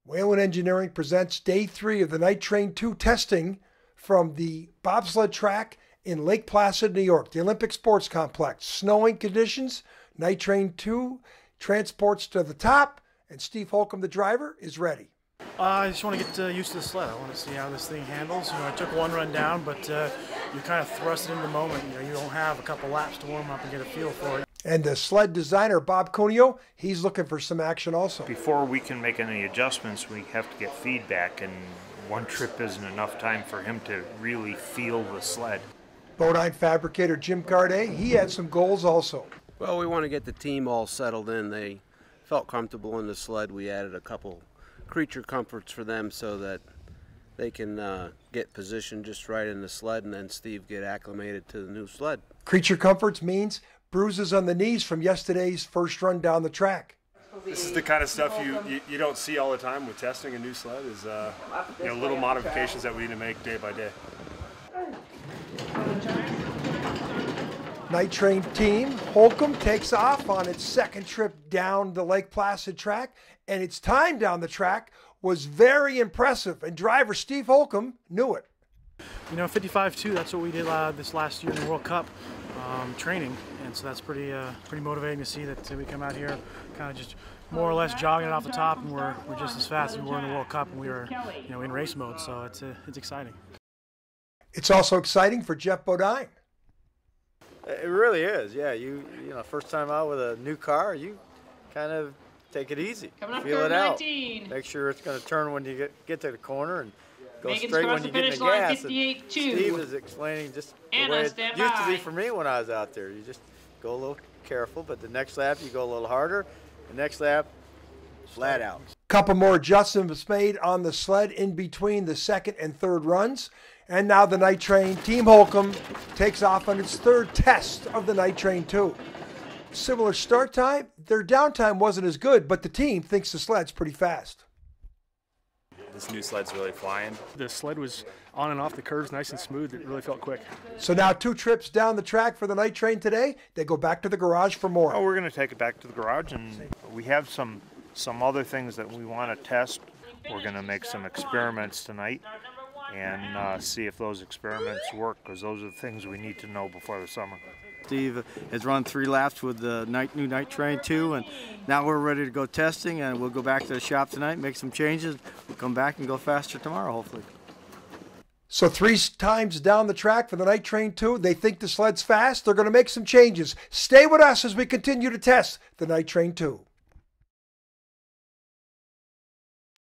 Whalen Engineering presents Day 3 of the Night Train 2 testing from the bobsled track in Lake Placid, New York, the Olympic Sports Complex. Snowing conditions, Night Train 2 transports to the top, and Steve Holcomb, the driver, is ready. I just want to get used to the sled. I want to see how this thing handles. You know, I took one run down, but you kind of thrust it in the moment. You know, you don't have a couple laps to warm up and get a feel for it. And the sled designer, Bob Cuneo, he's looking for some action also. Before we can make any adjustments, we have to get feedback, and one trip isn't enough time for him to really feel the sled. Bodine fabricator Jim Carday, he had some goals also. Well, we want to get the team all settled in. They felt comfortable in the sled. We added a couple creature comforts for them so that they can get positioned just right in the sled, and then Steve get acclimated to the new sled. Creature comforts means bruises on the knees from yesterday's first run down the track. This is the kind of stuff you don't see all the time with testing a new sled, is little modifications that we need to make day by day. Night Train team Holcomb takes off on its second trip down the Lake Placid track, and its time down the track was very impressive, and driver Steve Holcomb knew it. You know, 55.2, that's what we did this last year in the World Cup training, and so that's pretty motivating to see that we come out here kind of just more or less jogging it off the top, and we're just as fast as we were in the World Cup, and we were in race mode, so it's exciting. It's also exciting for Jeff Bodine. It really is, yeah. You know, first time out with a new car, you kind of take it easy, feel it out, make sure it's going to turn when you get to the corner, and go straight when you get in the gas. And Steve is explaining just the way it used to be for me when I was out there. You just go a little careful, but the next lap you go a little harder. The next lap, flat out. Couple more adjustments made on the sled in between the second and third runs. And now the Night Train Team Holcomb takes off on its third test of the Night Train 2. Similar start time, their downtime wasn't as good, but the team thinks the sled's pretty fast. This new sled's really flying. The sled was on and off the curves, nice and smooth. It really felt quick. So now 2 trips down the track for the Night Train today. They go back to the garage for more. Oh, we're going to take it back to the garage, and we have some other things that we want to test. We're going to make some experiments tonight and see if those experiments work, because those are the things we need to know before the summer. Steve has run 3 laps with the new Night Train 2, and now we're ready to go testing, and we'll go back to the shop tonight, make some changes. We'll come back and go faster tomorrow, hopefully. So 3 times down the track for the Night Train 2. They think the sled's fast. They're going to make some changes. Stay with us as we continue to test the Night Train 2.